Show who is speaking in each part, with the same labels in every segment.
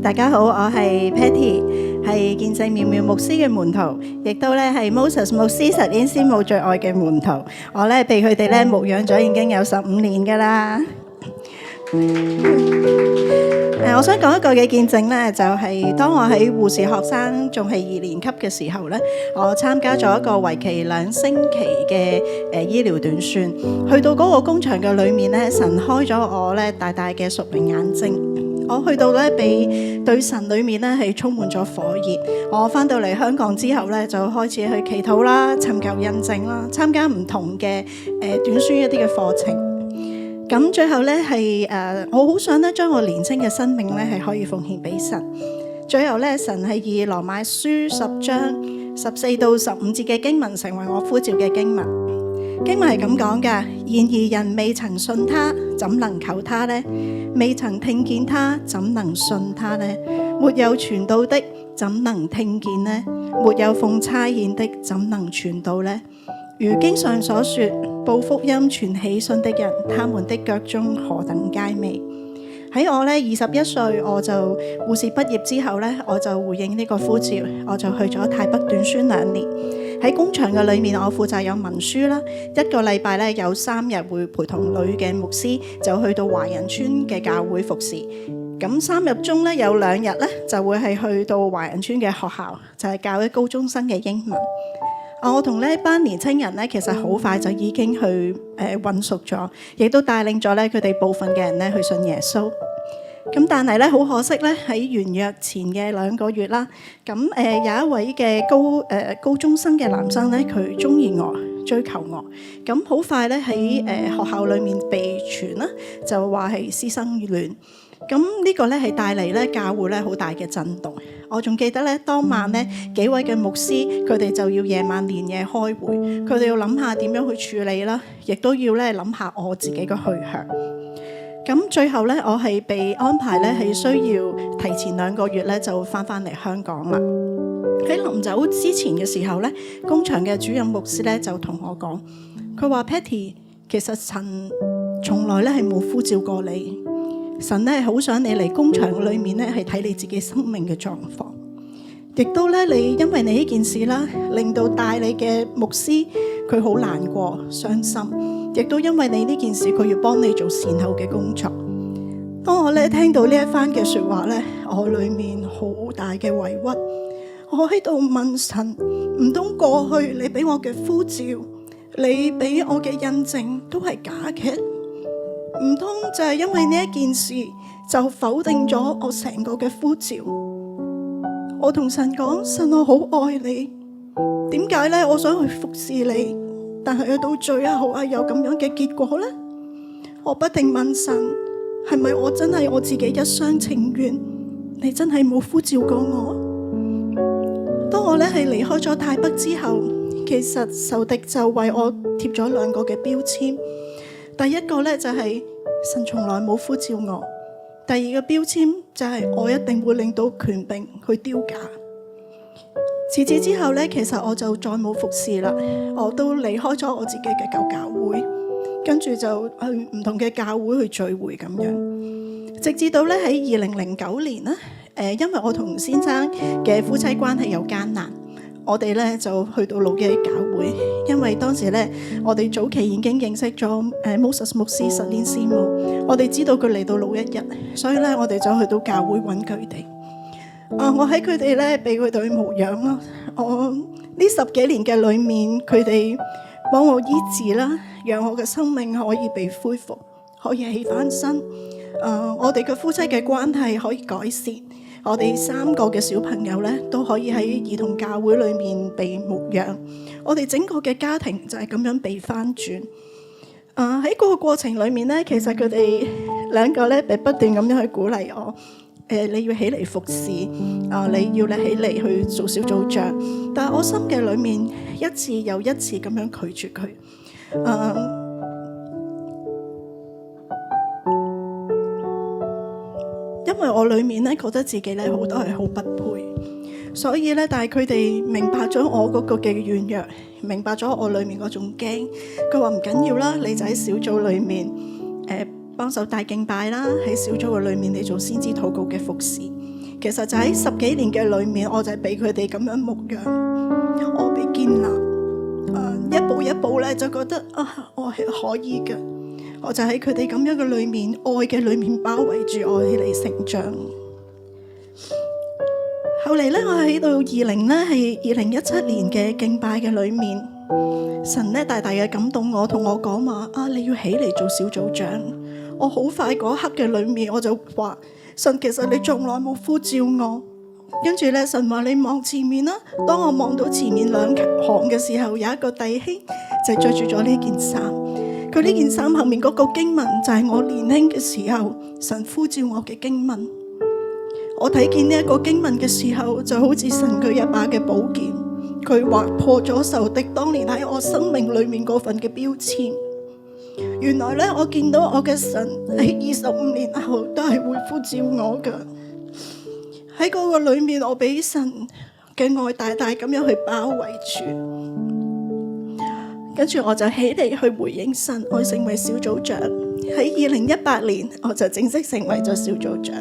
Speaker 1: 大家好，我係 Patty， 係見證妙妙牧師嘅門徒，亦都咧係 Moses 牧師實驗師母最愛嘅門徒。我咧被佢哋咧牧養咗已經有15年㗎啦。我想講一個嘅見證咧，就係當我喺護士學生仲係2年級嘅時候咧，我參加咗一個為期2星期嘅醫療短宣。去到嗰個工場嘅裏面咧，神開咗我咧大大嘅屬靈眼睛。我去到咧，被對神裏面咧係充滿咗火熱。我翻到嚟香港之後咧，就開始去祈禱啦、尋求印證啦、參加唔同嘅短宣一啲嘅課程。咁最後咧係我好想咧將我年青嘅生命咧係可以奉獻俾神。最後咧，神係以羅馬書10章14到15節嘅經文成為我呼召嘅經文。經文係咁講㗎：然而人未曾信他，怎能求他呢？未曾聽見他，怎能信他呢？沒有傳道的，怎能聽見呢？沒有奉差遣的，怎能傳道呢？如經上所說，報福音傳喜信的人，他們的腳蹤何等佳美。喺我咧21歲，我就護士畢業之後咧，我就回應呢個呼召，我就去咗泰北短宣2年。喺工場嘅裏面，我負責有文書啦。1個禮拜咧有3日會陪同女嘅牧師，就去到華人村嘅教會服侍。咁3日中咧有2日咧就會係去到華人村嘅學校，就係教啲高中生嘅英文。我同呢班年青人咧，其實好快就已經去混熟咗，亦都帶領咗咧佢哋部分嘅人咧去信耶穌。咁但係咧好可惜咧，喺完約前嘅2個月啦，咁有一位嘅高中生嘅男生咧，佢中意我，追求我，咁好快咧喺學校裏面被傳啦，就話係師生戀。咁呢個咧係帶嚟咧教會咧好大嘅震動。我仲記得咧當晚咧幾位嘅牧師，佢哋就要夜晚連夜開會，佢哋要諗下點樣去處理啦，亦都要咧諗下我自己嘅去向。咁最後咧，我係被安排咧係需要提前2個月咧就翻嚟香港啦。喺臨走之前嘅時候咧，工場嘅主任牧師咧就同我講，佢話 Patty， 其實神從來咧係冇呼召過你。神咧係好想你嚟工場裏面咧係睇你自己生命嘅狀況，亦都咧你因為你呢件事啦，令到帶你嘅牧師佢好難過傷心，亦都因為你呢件事佢要幫你做善後嘅工作。當我咧聽到呢一番嘅說話咧，我裏面好大嘅委屈，我喺度問神，唔通過去你俾我嘅呼召，你俾我嘅印證都係假嘅？唔通就係因為呢一件事就否定咗我成個嘅呼召？我同神講，神，我好愛你，點解咧我想去服侍你，但係去到最後係有咁樣嘅結果呢？我不停問神，係咪我真係我自己一廂情願？你真係冇呼召過我？當我咧係離開咗泰北之後，其實仇敵就為我貼咗2個嘅標籤。第一個咧就係神從來冇呼召我，第2個標籤就係我一定會令到權柄去丟架。自此之後咧，其實我就再冇服侍啦，我都離開咗我自己嘅舊教會，跟住就去唔同嘅教會去聚會咁樣，直至到咧喺2009年啦，因為我同先生嘅夫妻關係有艱難。我哋咧就去到老嘅教會，因為當時咧我哋早期已經認識咗Moses 牧師實練師母，我哋知道佢嚟到老1日，所以咧我哋就去到教會揾佢哋。我喺佢哋咧俾佢哋牧養啦。我呢10幾年嘅裏面，佢哋幫我醫治啦，讓我嘅生命可以被恢復，可以起翻身。我哋嘅夫妻嘅關係可以改善。我哋3個嘅小朋友咧都可以喺兒童教會裏面被牧養，我哋整個嘅家庭就係咁樣被翻轉。喺嗰個過程裏面咧，其實佢哋2個咧不斷咁樣去鼓勵我，你要起嚟服侍，你要你起嚟去做小組長。但係我心嘅裏面一次又一次咁樣拒絕佢。因為我裏面咧覺得自己咧好多係好不配，所以咧，但係佢哋明白咗我嗰個嘅軟弱，明白咗我裏面嗰種驚。佢話唔緊要啦，你就喺小組裏面幫手帶敬拜啦，喺小組嘅裏面你做先知禱告嘅服侍。其實就喺10幾年嘅裏面，我就係俾佢哋咁樣牧養，我被建立，一步一步咧就覺得我係可以嘅，我就喺佢哋咁樣嘅裏面，愛嘅裏面包圍住我起嚟成長。後嚟咧，我喺到2017年嘅敬拜嘅裏面，神咧大大嘅感動我，同我講話你要起嚟做小組長。我好快嗰刻嘅裏面，我就話神，其實你從來冇呼召我。跟住咧，神話你望前面啦。當我望到前面2行嘅時候，有一個弟兄就着住咗呢件衫。佢呢件衫後面嗰個經文就係我年輕嘅時候神呼召我嘅經文。我睇見呢一個經文嘅時候，就好似神佢一把嘅寶劍，佢劃破咗仇敵當年喺我生命裏面嗰份嘅標籤。原來咧，我見到我嘅神喺25年後都係會呼召我㗎。喺嗰個裏面，我俾神嘅愛大大咁樣去包圍住，跟住我就起嚟去回應神，我成為小組長。喺2018年，我就正式成為咗小組長。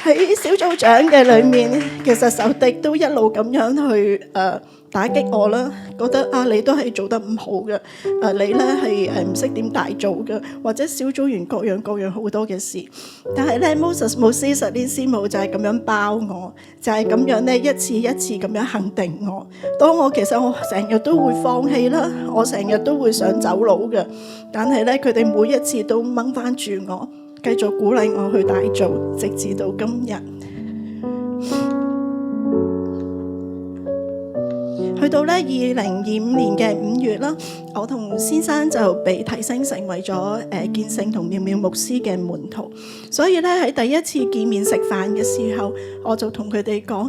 Speaker 1: 喺小組長嘅裏面，其實仇敵都一路咁樣去打擊我啦，覺得你都係做得唔好嘅，你咧係唔識點大做嘅，或者小組員各樣好多嘅事。但係咧，Moses 牧師、實練師母就係咁樣包我，就係咁樣咧一次一次咁樣肯定我。當我其實我成日都會放棄啦，我成日都會想走佬嘅，但係咧佢哋每一次都掹翻住我，繼續鼓勵我去大做，直至到今日。去到咧2025年嘅5月啦，我同先生就被提升成為咗建聖同妙妙牧師嘅門徒。所以咧喺第一次見面食飯嘅時候，我就同佢哋講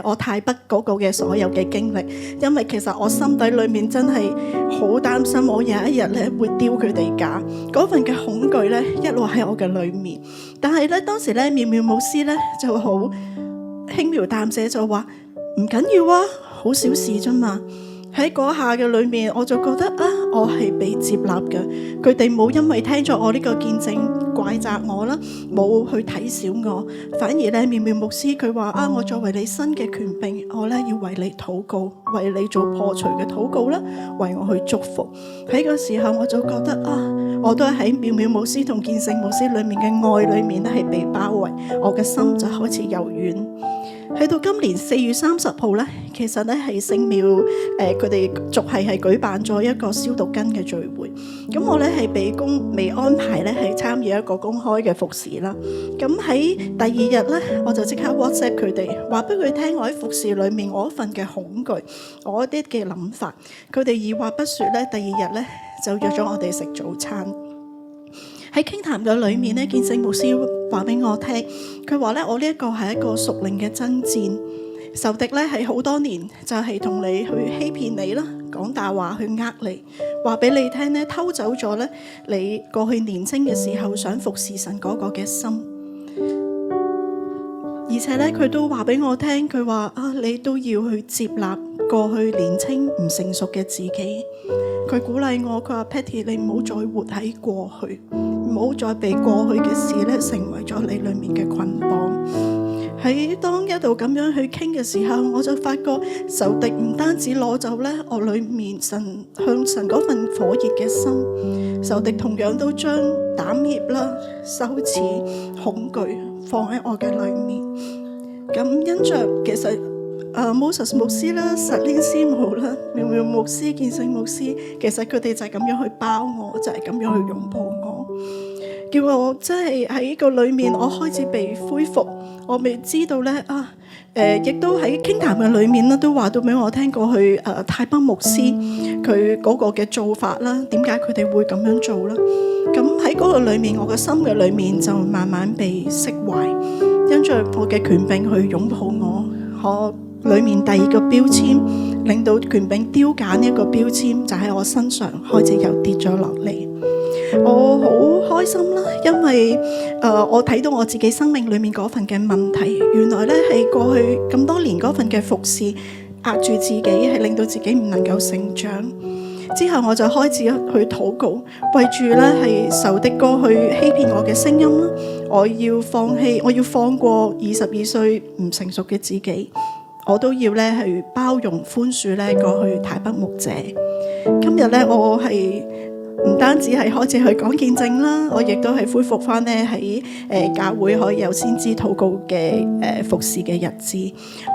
Speaker 1: 我泰北嗰個嘅所有嘅經歷，因為其實我心底裏面真係好擔心我有一日咧會丟佢哋架，嗰份嘅恐懼咧一路喺我嘅裏面。但係咧當時咧妙妙牧師咧就好輕描淡寫就話唔緊要啊，好小事啫嘛。喺嗰下嘅裏面，我就覺得我係被接納嘅。佢哋冇因為聽咗我呢個見證怪責我啦，冇去睇小我，反而咧妙妙牧師佢話我作為你新嘅權柄，我咧要為你禱告，為你做破除嘅禱告啦，為我去祝福。喺個時候我就覺得我都喺妙妙牧師同建聖牧師裏面嘅愛裏面咧係被包圍，我嘅心就開始柔軟。去到今年4月30號咧，其實咧係聖廟佢哋族係舉辦咗一個消毒巾嘅聚會。咁我咧係被安排咧係參與一個公開嘅服侍啦。咁喺第二日咧，我就即刻 WhatsApp 佢哋，話俾佢聽我喺服侍裏面我一份嘅恐懼，我一啲嘅諗法。佢哋二話不說咧，第二日咧就約咗我哋食早餐。喺傾談嘅裏面咧，建聖牧師話俾我聽，佢話咧我呢一個係一個屬靈嘅爭戰，仇敵咧係好多年就係同你去欺騙你啦，講大話去呃你，話俾你聽咧偷走咗咧你過去年青嘅時候想服侍神嗰個嘅心，而且咧佢都話俾我聽，佢話你都要去接納過去年青唔成熟嘅自己。佢鼓勵我，佢話 Patty 你唔好再活喺過去，唔好再被過去嘅事咧成為咗你裏面嘅捆綁。喺當一度咁樣去傾嘅時候，我就發覺仇敵唔單止攞走咧我裏面向神嗰份火熱嘅心，仇敵同樣都將膽怯啦、羞恥、恐懼放喺我嘅裏面。咁因着其實Moses 牧師啦、實練師母啦、妙妙牧師、建聖牧師，其實佢哋就係咁樣去包我，就係咁樣去擁抱我，叫我真係喺個裏面，我開始被恢復。我未知道咧亦都喺傾談嘅裏面咧，都話到俾我聽過去泰北牧師佢嗰個嘅做法啦，點解佢哋會咁樣做啦？咁喺嗰個裏面，我嘅心嘅裏面就慢慢被釋懷，因着我嘅權柄去擁抱我裏面第二個標籤，令到權柄丟架呢一個標籤就喺我身上開始又跌咗落嚟。我好開心啦，因為我睇到我自己生命裏面嗰份嘅問題，原來咧係過去咁多年嗰份嘅服侍壓住自己，係令到自己唔能夠成長。之後我就開始去禱告，為住咧係仇敵過去欺騙我嘅聲音啦，我要放過22歲唔成熟嘅自己，我都要咧去包容寬恕咧過去太北牧者。今日咧我係唔單止係開始去講見證啦，我亦都係恢復翻咧喺教會可以有先知禱告嘅服侍嘅日子。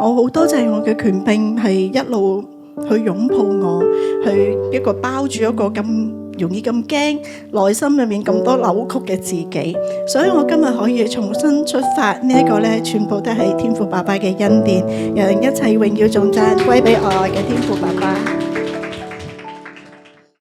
Speaker 1: 我好多謝我嘅權柄係一路去擁抱我，去一個包住一個咁容易咁驚，內心裏面咁多扭曲嘅自己，所以我今日可以重新出發，呢一個咧全部都係天父爸爸嘅恩典，讓一切榮耀頌讚歸俾我愛嘅天父爸爸。